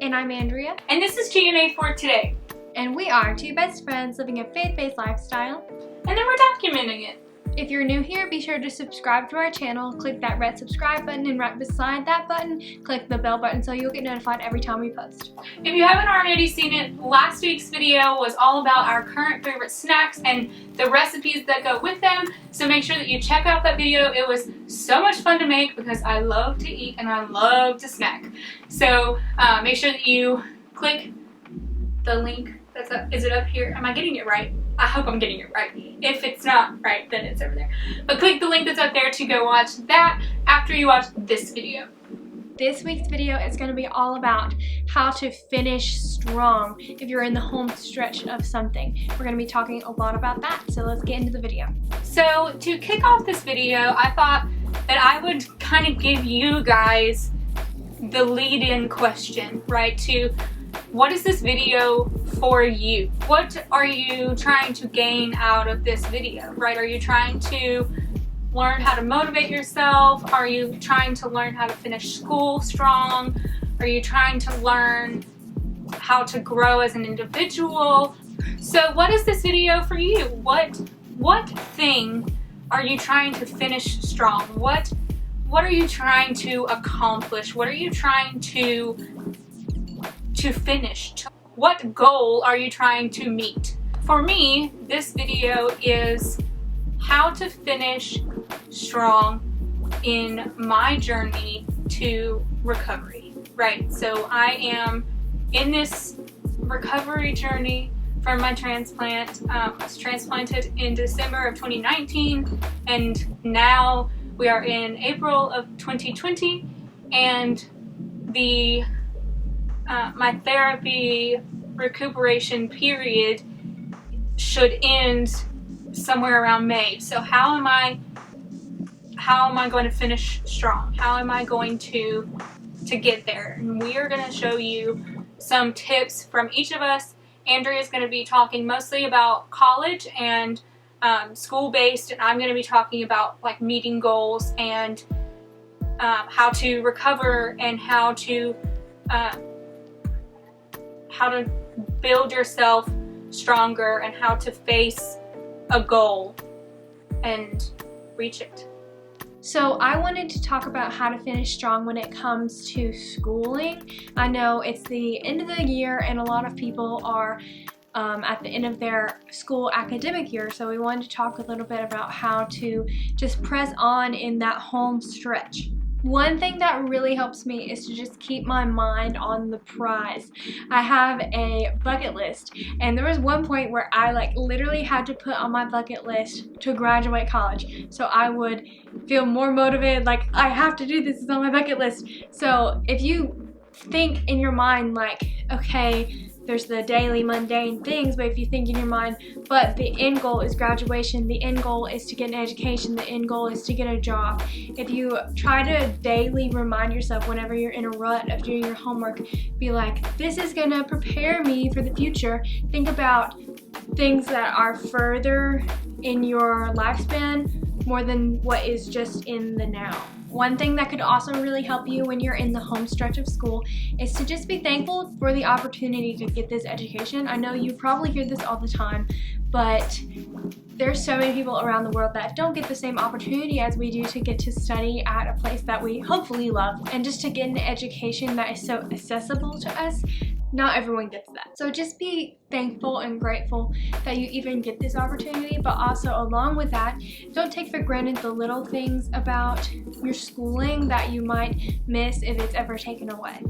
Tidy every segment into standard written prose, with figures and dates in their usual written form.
And I'm Andrea. And this is GNA for today. And we are two best friends living a faith-based lifestyle. And then we're documenting it. If you're new here, be sure to subscribe to our channel. Click that red subscribe button, and right beside that button, click the bell button so you'll get notified every time we post. If you haven't already seen it, last week's video was all about our current favorite snacks and the recipes that go with them. So make sure that you check out that video. It was so much fun to make because I love to eat and I love to snack. So make sure that you click the link that's up. Is it up here? Am I getting it right? I hope I'm getting it right. If it's not right, then it's over there. But click the link that's up there to go watch that after you watch this video. This week's video is going to be all about how to finish strong if you're in the home stretch of something. We're going to be talking a lot about that, so let's get into the video. So to kick off this video, I thought that I would kind of give you guys the lead-in question, right, to what is this video for you? What are you trying to gain out of this video, right? Are you trying to learn how to motivate yourself? Are you trying to learn how to finish school strong? Are you trying to learn how to grow as an individual? So what is this video for you? What thing are you trying to finish strong? What are you trying to accomplish? What are you trying to finish? What goal are you trying to meet? For me, this video is how to finish strong in my journey to recovery, right? So I am in this recovery journey from my transplant. I was transplanted in December of 2019, and now we are in April of 2020, and my therapy recuperation period should end somewhere around May. So how am I going to finish strong? How am I going to get there? And we are going to show you some tips from each of us. Andrea is going to be talking mostly about college and school-based, and I'm going to be talking about like meeting goals and how to recover and how to build yourself stronger and how to face a goal and reach it. So I wanted to talk about how to finish strong when it comes to schooling. I know it's the end of the year and a lot of people are at the end of their school academic year, so we wanted to talk a little bit about how to just press on in that home stretch. One thing that really helps me is to just keep my mind on the prize. I have a bucket list, and there was one point where I literally had to put on my bucket list to graduate college, so I would feel more motivated, like I have to do this, it's on my bucket list. So if you think in your mind like, okay, there's the daily mundane things, but if you think in your mind, but the end goal is graduation, the end goal is to get an education, the end goal is to get a job. If you try to daily remind yourself whenever you're in a rut of doing your homework, be like, this is gonna prepare me for the future. Think about things that are further in your lifespan more than what is just in the now. One thing that could also really help you when you're in the home stretch of school is to just be thankful for the opportunity to get this education. I know you probably hear this all the time, but there's so many people around the world that don't get the same opportunity as we do to get to study at a place that we hopefully love, and just to get an education that is so accessible to us. Not everyone gets that. So just be thankful and grateful that you even get this opportunity, but also along with that, don't take for granted the little things about your schooling that you might miss if it's ever taken away.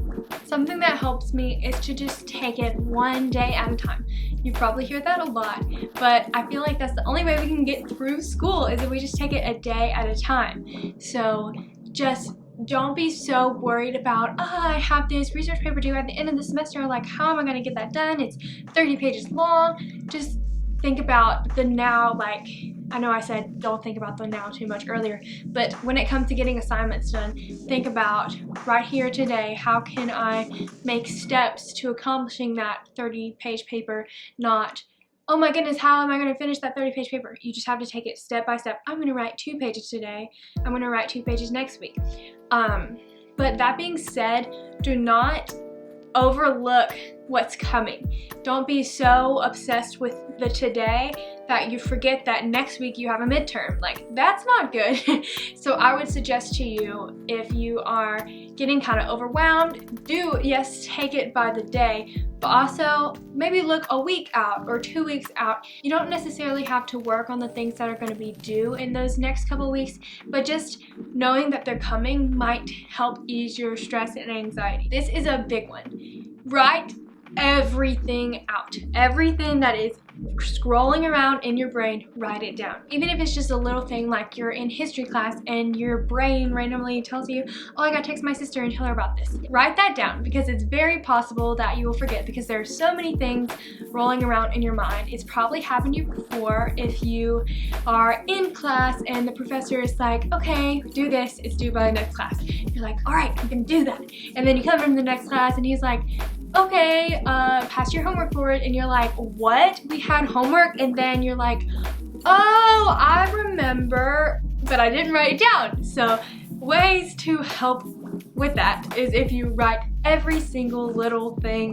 Something that helps me is to just take it one day at a time. You probably hear that a lot, but I feel like that's the only way we can get through school is if we just take it a day at a time. So just don't be so worried about, I have this research paper due at the end of the semester, like how am I going to get that done? It's 30 pages long. Just think about the now. Like, I know I said don't think about the now too much earlier, but when it comes to getting assignments done, think about right here today, how can I make steps to accomplishing that 30-page paper, not, oh my goodness, how am I going to finish that 30-page paper? You just have to take it step by step. I'm going to write 2 pages today. I'm going to write 2 pages next week. But that being said, do not overlook what's coming. Don't be so obsessed with the today that you forget that next week you have a midterm. Like, that's not good. So I would suggest to you, if you are getting kind of overwhelmed, yes, take it by the day, but also maybe look a week out or 2 weeks out. You don't necessarily have to work on the things that are going to be due in those next couple weeks, but just knowing that they're coming might help ease your stress and anxiety. This is a big one. Write everything out. Everything that is scrolling around in your brain, write it down. Even if it's just a little thing like you're in history class and your brain randomly tells you, oh, I gotta text my sister and tell her about this. Write that down, because it's very possible that you will forget, because there are so many things rolling around in your mind. It's probably happened to you before if you are in class and the professor is like, okay, do this, it's due by the next class. You're like, all right, I'm gonna do that. And then you come from the next class and he's like, okay, pass your homework forward, and you're like, what? We had homework? And then you're like, oh, I remember, but I didn't write it down. So ways to help with that is if you write every single little thing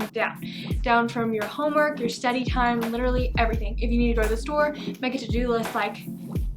down from your homework, your study time, literally everything. If you need to go to the store, make a to-do list like,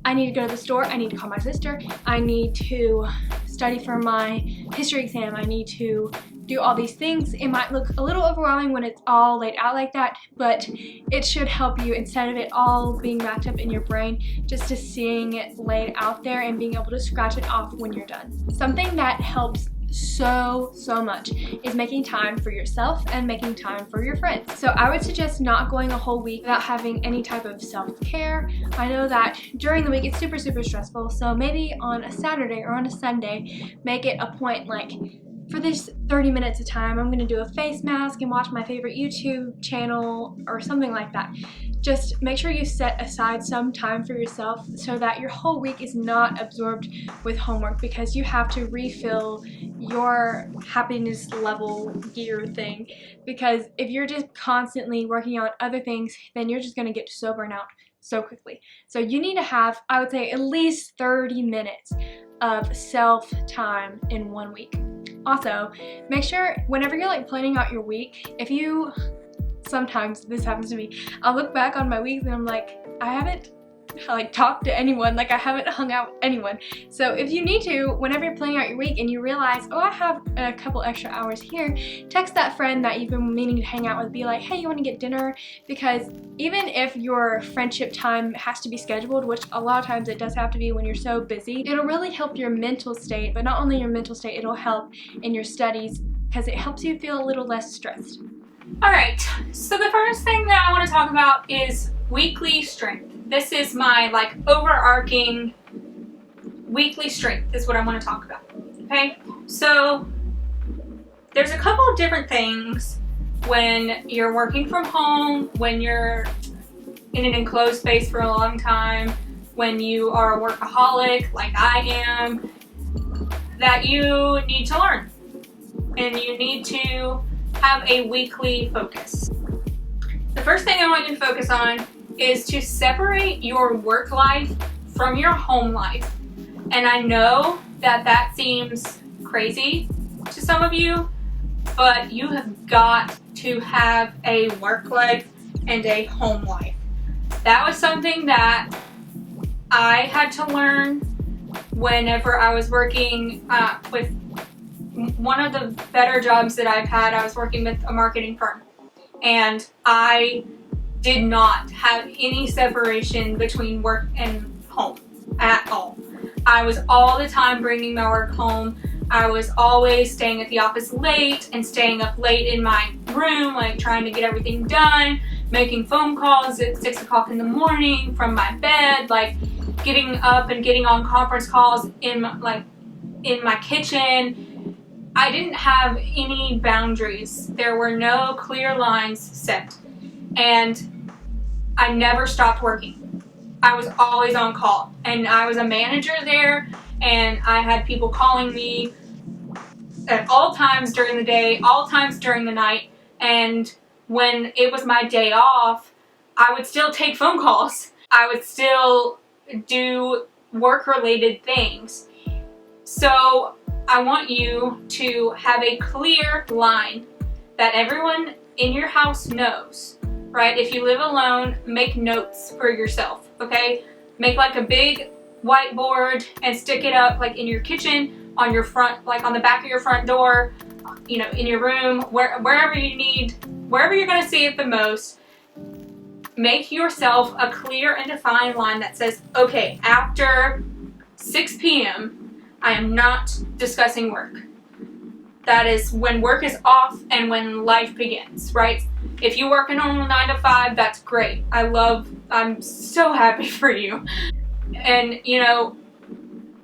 I need to go to the store, I need to call my sister, I need to study for my history exam, I need to do all these things. It might look a little overwhelming when it's all laid out like that, but it should help you, instead of it all being wrapped up in your brain, just to seeing it laid out there and being able to scratch it off when you're done. Something that helps so much is making time for yourself and making time for your friends. So I would suggest not going a whole week without having any type of self-care. I know that during the week it's super stressful, so maybe on a Saturday or on a Sunday, make it a point, like, for this 30 minutes of time, I'm gonna do a face mask and watch my favorite YouTube channel or something like that. Just make sure you set aside some time for yourself so that your whole week is not absorbed with homework, because you have to refill your happiness level gear thing. Because if you're just constantly working on other things, then you're just gonna get so burnt out so quickly. So you need to have, I would say, at least 30 minutes of self-time in 1 week. Also, make sure whenever you're like planning out your week, if you, sometimes this happens to me, I'll look back on my week and I'm like, I haven't like talked to anyone, like I haven't hung out with anyone. So if you need to, whenever you're planning out your week and you realize, oh, I have a couple extra hours here, text that friend that you've been meaning to hang out with, be like, hey, you want to get dinner? Because even if your friendship time has to be scheduled, which a lot of times it does have to be when you're so busy, it'll really help your mental state, but not only your mental state, it'll help in your studies because it helps you feel a little less stressed. All right, so the first thing that I want to talk about is weekly strength. This is my like overarching weekly strength is what I want to talk about, okay? So there's a couple of different things when you're working from home, when you're in an enclosed space for a long time, when you are a workaholic like I am, that you need to learn. And you need to have a weekly focus. The first thing I want you to focus on is to separate your work life from your home life. And I know that that seems crazy to some of you, but you have got to have a work life and a home life. That was something that I had to learn whenever I was working with one of the better jobs that I've had. I was working with a marketing firm, and I did not have any separation between work and home at all. I was all the time bringing my work home. I was always staying at the office late and staying up late in my room, like trying to get everything done, making phone calls at 6 o'clock in the morning from my bed, like getting up and getting on conference calls in my kitchen. I didn't have any boundaries. There were no clear lines set. And I never stopped working. I was always on call. And I was a manager there, and I had people calling me at all times during the day, all times during the night. And when it was my day off, I would still take phone calls. I would still do work-related things. So I want you to have a clear line that everyone in your house knows, right? If you live alone, make notes for yourself, okay? Make like a big whiteboard and stick it up like in your kitchen, on your front, like on the back of your front door, you know, in your room, wherever you need, wherever you're gonna see it the most. Make yourself a clear and defined line that says, okay, after 6 p.m., I am not discussing work. That is when work is off and when life begins, right? If you work a normal 9 to 5, that's great. I'm so happy for you. And, you know,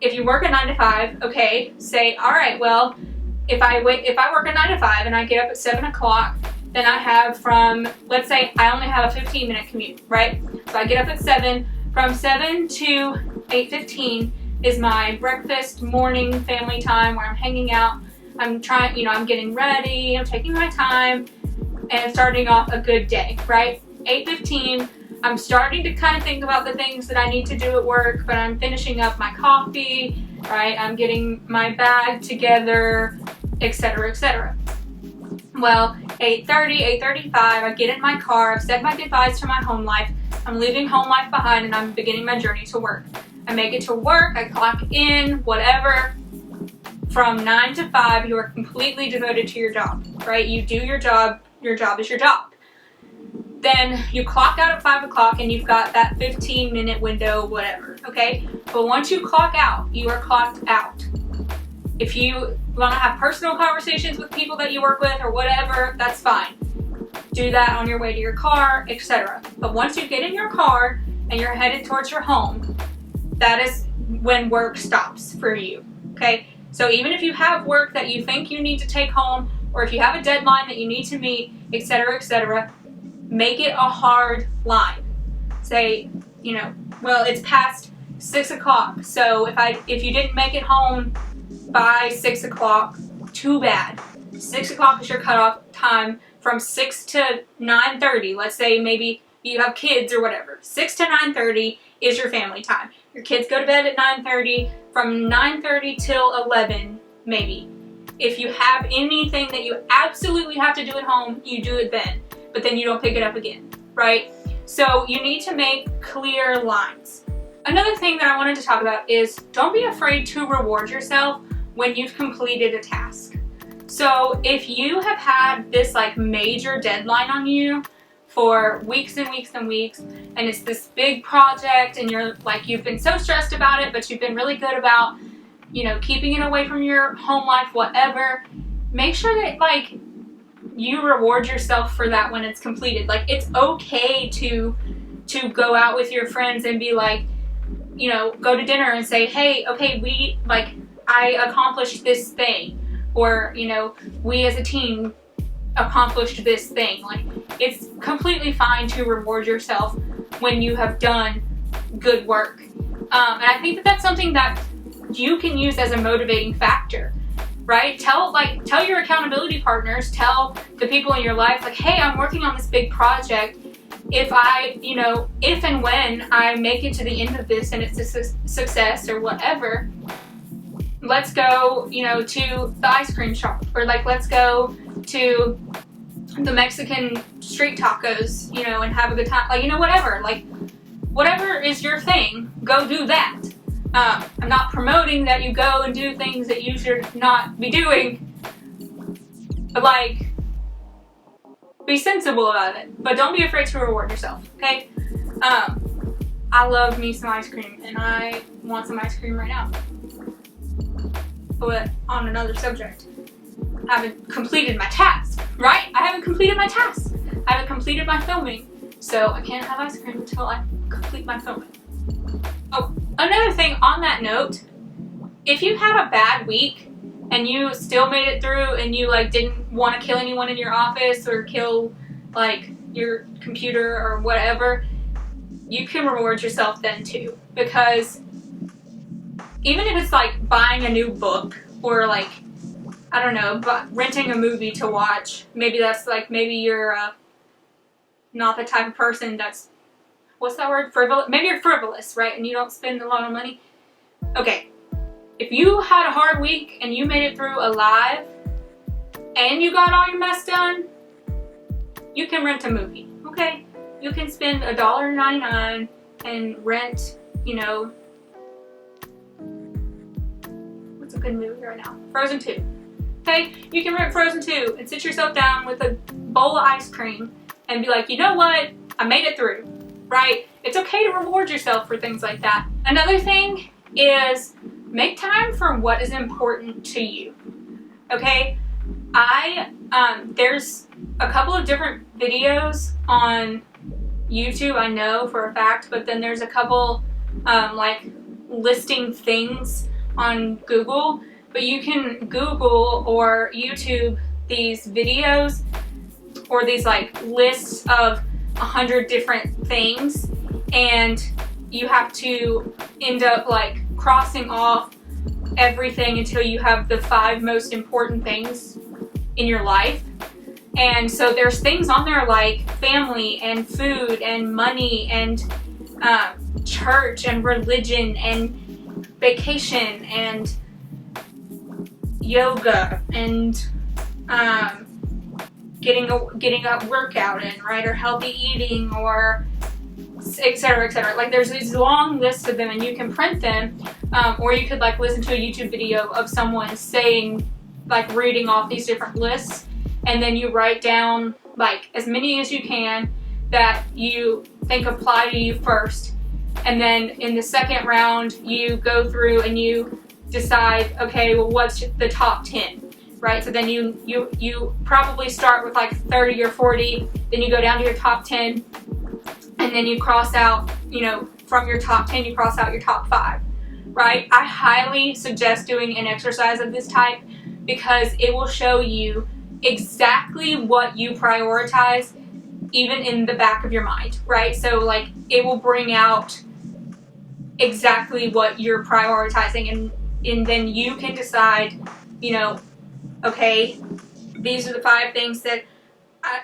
if you work a 9 to 5, okay, say, all right, well, if I work a 9 to 5 and I get up at 7 o'clock, then I have from, let's say I only have a 15-minute commute, right? So I get up at 7. From 7 to 8:15 is my breakfast, morning family time where I'm hanging out. I'm trying, you know, I'm getting ready, I'm taking my time, and starting off a good day, right? 8:15, I'm starting to kind of think about the things that I need to do at work, but I'm finishing up my coffee, right? I'm getting my bag together, etc., etc. Well, 8:30, 8:35, I get in my car, I've said my goodbyes to my home life, I'm leaving home life behind, and I'm beginning my journey to work. I make it to work, I clock in, whatever. From 9 to 5, you are completely devoted to your job, right? You do your job is your job. Then you clock out at 5 o'clock and you've got that 15-minute window, whatever, okay? But once you clock out, you are clocked out. If you want to have personal conversations with people that you work with or whatever, that's fine. Do that on your way to your car, etc. But once you get in your car and you're headed towards your home, that is when work stops for you, okay? So even if you have work that you think you need to take home, or if you have a deadline that you need to meet, etc., make it a hard line. Say, you know, well, it's past 6 o'clock, so if you didn't make it home by 6 o'clock, too bad. 6 o'clock is your cutoff time. From 6 to 9:30, let's say maybe you have kids or whatever. 6 to 9:30 is your family time. Your kids go to bed at 9:30, from 9:30 till 11, maybe. If you have anything that you absolutely have to do at home, you do it then, but then you don't pick it up again, right? So you need to make clear lines. Another thing that I wanted to talk about is don't be afraid to reward yourself when you've completed a task. So if you have had this like major deadline on you for weeks and weeks and weeks, and it's this big project and you're like, you've been so stressed about it, but you've been really good about, you know, keeping it away from your home life, whatever, make sure that like you reward yourself for that when it's completed. Like, it's okay to go out with your friends and be like, you know, go to dinner and say, hey, okay, I accomplished this thing. Or, you know, we as a team accomplished this thing. Like, it's completely fine to reward yourself when you have done good work. And I think that that's something that you can use as a motivating factor, right? Tell your accountability partners, tell the people in your life, like, hey, I'm working on this big project. If and when I make it to the end of this and it's a success or whatever, let's go, you know, to the ice cream shop, or like, let's go to the Mexican street tacos, you know, and have a good time. Like, you know, whatever is your thing, go do that. I'm not promoting that you go and do things that you should not be doing, but like, be sensible about it, but don't be afraid to reward yourself, okay? I love me some ice cream, and I want some ice cream right now. But on another subject, I haven't completed my task, right? I haven't completed my task. I haven't completed my filming, so I can't have ice cream until I complete my filming. Oh, another thing on that note, if you had a bad week and you still made it through and you like didn't want to kill anyone in your office or kill like your computer or whatever, you can reward yourself then too, because even if it's like buying a new book or like, I don't know, but renting a movie to watch, maybe that's like, maybe you're not the type of person that's, what's that word? Frivolous? Maybe you're frivolous, right? And you don't spend a lot of money. Okay, if you had a hard week and you made it through alive and you got all your mess done, you can rent a movie, okay? You can spend $1.99 and rent, you know, what's a good movie right now? Frozen 2. Okay, you can rent Frozen 2 and sit yourself down with a bowl of ice cream and be like, you know what? I made it through, right? It's okay to reward yourself for things like that. Another thing is make time for what is important to you, okay? There's a couple of different videos on YouTube, I know for a fact, but then there's a couple like listing things on Google. But you can Google or YouTube these videos or these like lists of 100 different things, and you have to end up like crossing off everything until you have the 5 most important things in your life. And so there's things on there like family and food and money and church and religion and vacation and yoga and getting a workout in, right, or healthy eating, or etc., etc. Like there's these long lists of them, and you can print them, or you could like listen to a YouTube video of someone saying, like reading off these different lists, and then you write down like as many as you can that you think apply to you first, and then in the second round you go through and you decide, okay, well, what's the top 10, right? So then you probably start with like 30 or 40, then you go down to your top 10, and then you cross out, you know, from your top 10 you cross out your top 5, right? I highly suggest doing an exercise of this type because it will show you exactly what you prioritize even in the back of your mind, right? So like it will bring out exactly what you're prioritizing, and then you can decide, you know, okay, these are the 5 things that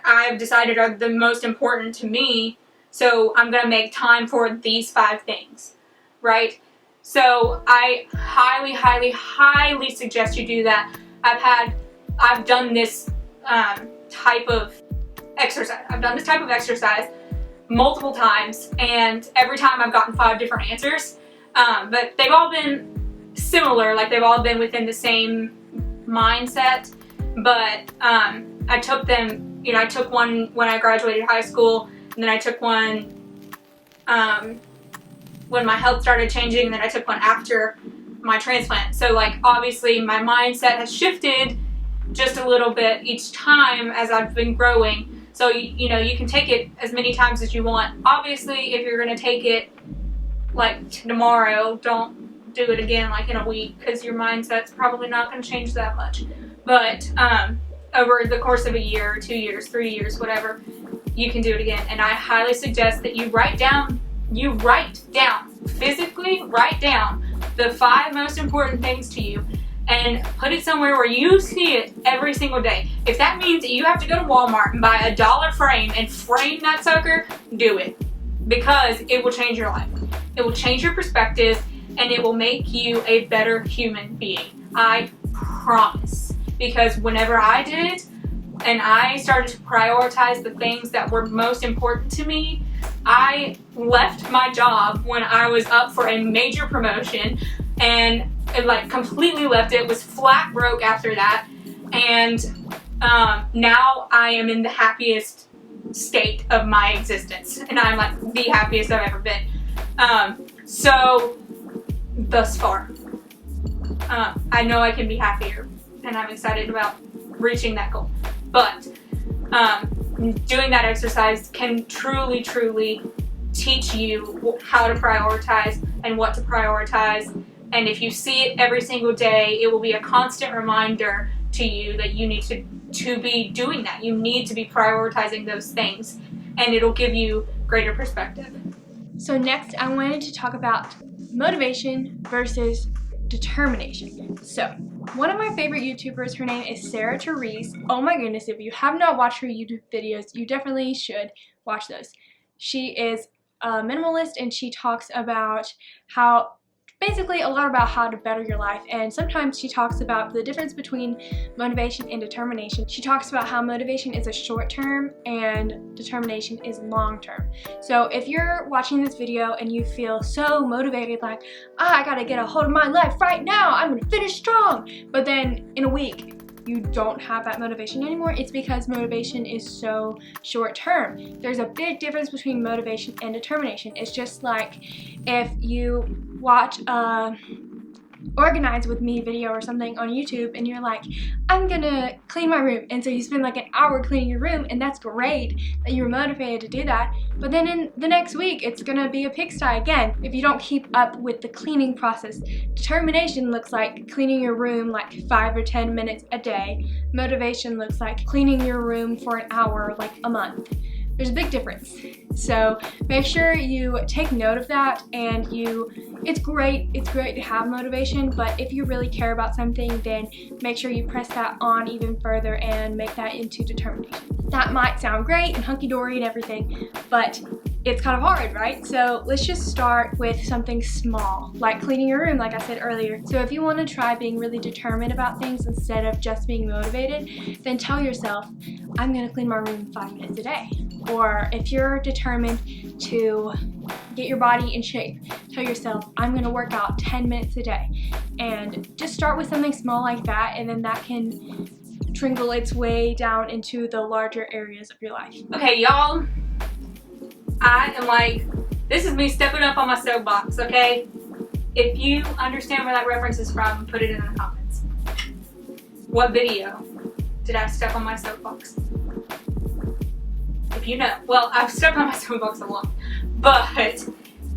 I've decided are the most important to me, so I'm going to make time for these 5 things, right? So I highly, highly, highly suggest you do that. I've done this type of exercise. I've done this type of exercise multiple times, and every time I've gotten 5 different answers, but they've all been similar, like they've all been within the same mindset, but I took them, you know, I took one when I graduated high school, and then I took one when my health started changing, and then I took one after my transplant. So like obviously my mindset has shifted just a little bit each time as I've been growing. So you know, you can take it as many times as you want. Obviously if you're going to take it like tomorrow, don't do it again like in a week, because your mindset's probably not going to change that much. But over the course of a year, 2 years, 3 years, whatever, you can do it again. And I highly suggest that you write down, physically write down the 5 most important things to you and put it somewhere where you see it every single day. If that means that you have to go to Walmart and buy a $1 frame and frame that sucker, do it, because it will change your life. It will change your perspective, and it will make you a better human being. I promise. Because whenever I did it, and I started to prioritize the things that were most important to me, I left my job when I was up for a major promotion, and it like completely left it, was flat broke after that, and now I am in the happiest state of my existence, and I'm like the happiest I've ever been. So thus far, I know I can be happier, and I'm excited about reaching that goal. But doing that exercise can truly, truly teach you how to prioritize and what to prioritize. And if you see it every single day, it will be a constant reminder to you that you need to be doing that. You need to be prioritizing those things, and it'll give you greater perspective. So next, I wanted to talk about motivation versus determination. So one of my favorite YouTubers, her name is Sarah Therese. Oh my goodness, if you have not watched her YouTube videos, you definitely should watch those. She is a minimalist, and she talks about how basically a lot about how to better your life, and sometimes she talks about the difference between motivation and determination. She talks about how motivation is a short term and determination is long term. So if you're watching this video and you feel so motivated, like, I gotta get a hold of my life right now, I'm gonna finish strong, but then in a week you don't have that motivation anymore, it's because motivation is so short term. There's a big difference between motivation and determination. It's just like if you watch a Organize With Me video or something on YouTube and you're like, I'm gonna clean my room, and so you spend like an hour cleaning your room, and that's great that you're motivated to do that, but then in the next week it's gonna be a pigsty again if you don't keep up with the cleaning process. Determination looks like cleaning your room like 5 or 10 minutes a day. Motivation looks like cleaning your room for an hour like a month. There's a big difference. So make sure you take note of that, and it's great to have motivation, but if you really care about something, then make sure you press that on even further and make that into determination. That might sound great and hunky-dory and everything, but it's kind of hard, right? So let's just start with something small, like cleaning your room, like I said earlier. So if you want to try being really determined about things instead of just being motivated, then tell yourself, I'm gonna clean my room 5 minutes a day. Or if you're determined to get your body in shape, tell yourself, I'm gonna work out 10 minutes a day. And just start with something small like that, and then that can trickle its way down into the larger areas of your life. Okay, y'all, I am like, this is me stepping up on my soapbox, okay? If you understand where that reference is from, put it in the comments. What video did I step on my soapbox? If you know, well, I've stepped on my soapbox a lot, but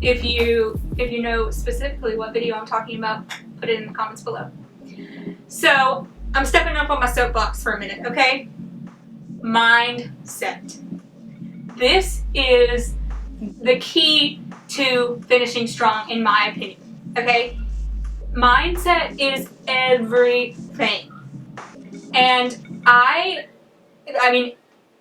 if you know specifically what video I'm talking about, put it in the comments below. So I'm stepping up on my soapbox for a minute, okay? Mindset. This is the key to finishing strong, in my opinion, okay? Mindset is everything. And I mean,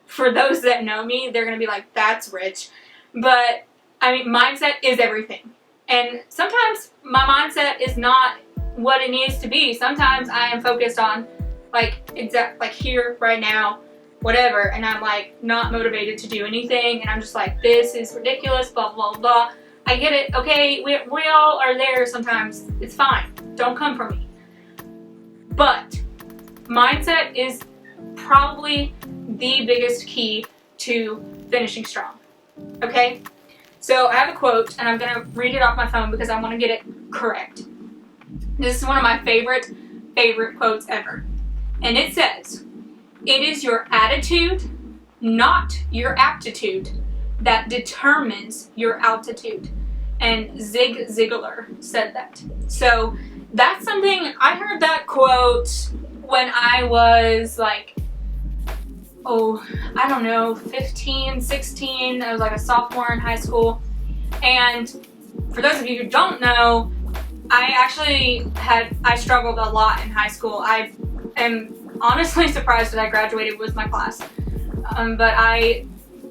for those that know me, they're going to be like, that's rich. But, I mean, mindset is everything. And sometimes my mindset is not what it needs to be. Sometimes I am focused on, like here, right now, whatever, and I'm like not motivated to do anything, and I'm just like, this is ridiculous, blah blah blah. I get it, okay, we all are there sometimes, it's fine, don't come for me. But mindset is probably the biggest key to finishing strong, okay? So I have a quote, and I'm gonna read it off my phone because I want to get it correct. This is one of my favorite quotes ever, and it says, "It is your attitude, not your aptitude, that determines your altitude." And Zig Ziglar said that. So that's something, I heard that quote when I was like, I don't know, 15, 16. I was like a sophomore in high school. And for those of you who don't know, I struggled a lot in high school. I am honestly surprised that I graduated with my class. But I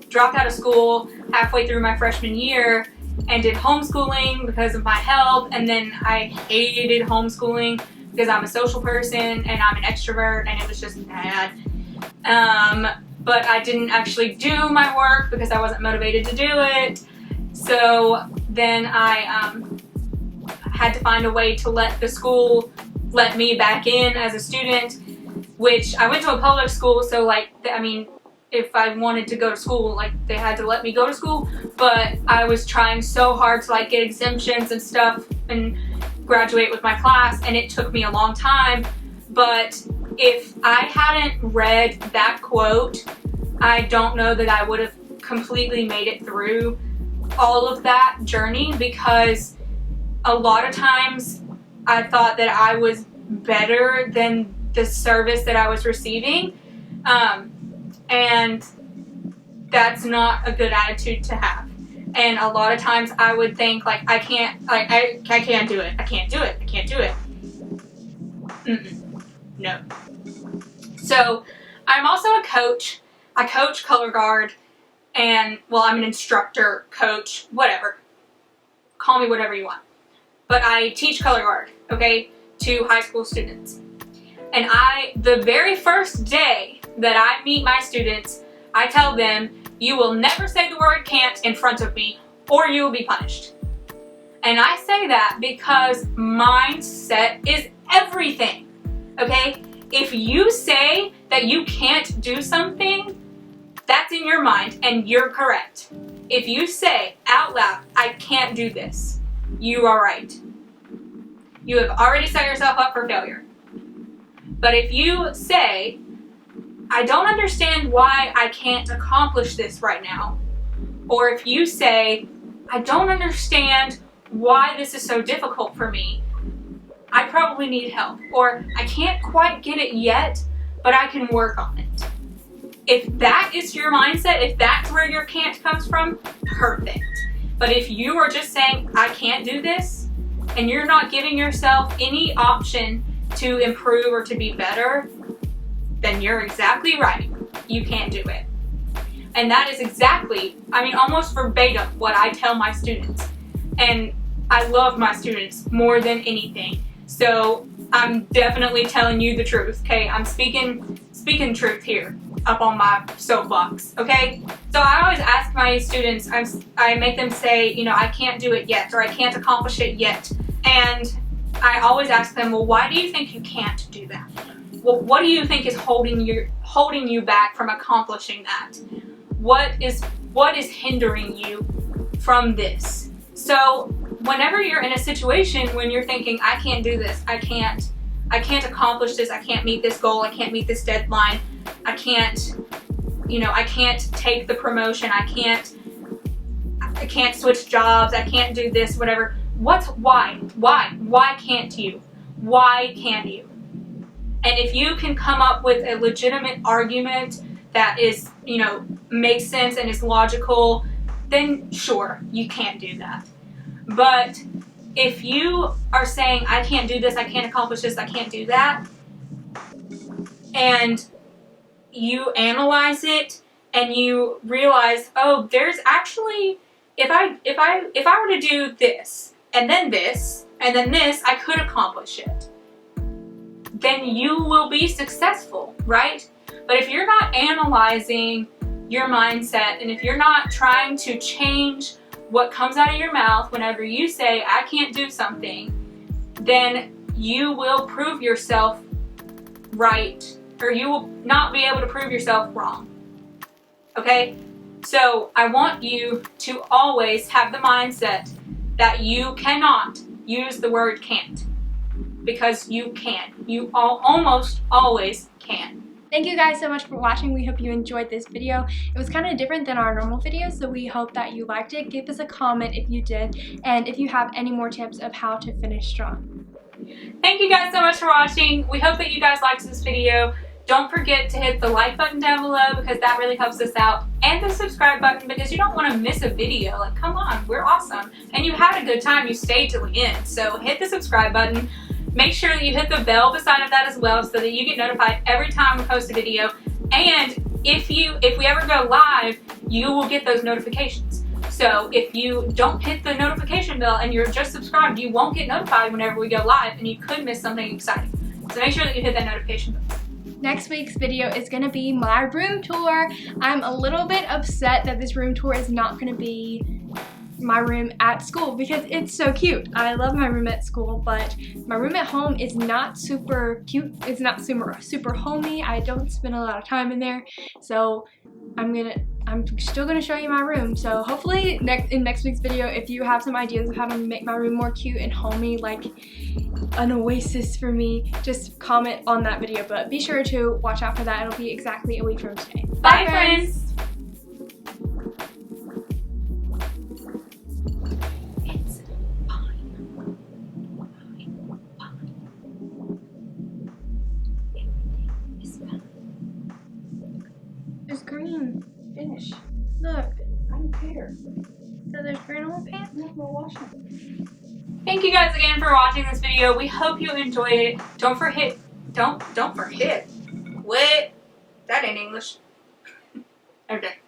dropped out of school halfway through my freshman year and did homeschooling because of my health, and then I hated homeschooling because I'm a social person and I'm an extrovert, and it was just bad. But I didn't actually do my work because I wasn't motivated to do it. So then I had to find a way to let the school let me back in as a student, which I went to a public school, so like, I mean, if I wanted to go to school, like, they had to let me go to school, but I was trying so hard to like get exemptions and stuff and graduate with my class, and it took me a long time. But if I hadn't read that quote, I don't know that I would have completely made it through all of that journey, because a lot of times I thought that I was better than the service that I was receiving, and that's not a good attitude to have. And a lot of times I would think like, I can't do it. No. So I'm also a coach. I coach color guard, and well, I'm an instructor, coach, whatever. Call me whatever you want. but I teach color guard, okay, to high school students. And the very first day that I meet my students, I tell them, you will never say the word can't in front of me or you will be punished. And I say that because mindset is everything, okay? If you say that you can't do something, that's in your mind and you're correct. If you say out loud, I can't do this, you are right. You have already set yourself up for failure. But if you say, I don't understand why I can't accomplish this right now, or if you say, I don't understand why this is so difficult for me, I probably need help, or I can't quite get it yet, but I can work on it. If that is your mindset, if that's where your can't comes from, perfect. But if you are just saying, I can't do this, and you're not giving yourself any option to improve or to be better, then you're exactly right. You can't do it. And that is exactly, almost verbatim what I tell my students. And I love my students more than anything. So I'm definitely telling you the truth, okay? I'm speaking truth here up on my soapbox, okay? So I always ask my students, I make them say, I can't do it yet, or I can't accomplish it yet. And I always ask them, well, why do you think you can't do that? Well, what do you think is holding you back from accomplishing that? What is hindering you from this? So whenever you're in a situation when you're thinking, I can't do this, I can't accomplish this, I can't meet this goal, I can't meet this deadline, I can't take the promotion, I can't switch jobs, I can't do this, whatever. Why can't you? Why can't you? And if you can come up with a legitimate argument that is, makes sense and is logical, then sure, you can't do that. But if you are saying, I can't do this, I can't accomplish this, I can't do that, and you analyze it and you realize, oh, there's actually, if I were to do this, and then this, I could accomplish it, then you will be successful, right? But if you're not analyzing your mindset, and if you're not trying to change what comes out of your mouth whenever you say, I can't do something, then you will prove yourself right, or you will not be able to prove yourself wrong, okay? So I want you to always have the mindset that you cannot use the word can't, because you can. You almost always can. Thank you guys so much for watching. We hope you enjoyed this video. It was kind of different than our normal videos, so we hope that you liked it. Give us a comment if you did, and if you have any more tips of how to finish strong. Thank you guys so much for watching. We hope that you guys liked this video. Don't forget to hit the like button down below, because that really helps us out, and the subscribe button, because you don't want to miss a video. Like, come on, we're awesome. And you had a good time, you stayed till the end. So hit the subscribe button. Make sure that you hit the bell beside of that as well, so that you get notified every time we post a video. And if we ever go live, you will get those notifications. So if you don't hit the notification bell and you're just subscribed, you won't get notified whenever we go live, and you could miss something exciting. So make sure that you hit that notification bell. Next week's video is going to be my room tour. I'm a little bit upset that this room tour is not going to be my room at school, because it's so cute. I love my room at school, but my room at home is not super cute. It's not super homey. I don't spend a lot of time in there, so I'm still gonna show you my room. So hopefully in next week's video, if you have some ideas of how to make my room more cute and homey, like an oasis for me, just comment on that video. But be sure to watch out for that. It'll be exactly a week from today. Bye friends. There's green. Finish. Look. I don't care. So there's green on my pants? No, we'll wash them. Thank you guys again for watching this video. We hope you enjoyed it. Don't forget. What? That ain't English. Okay.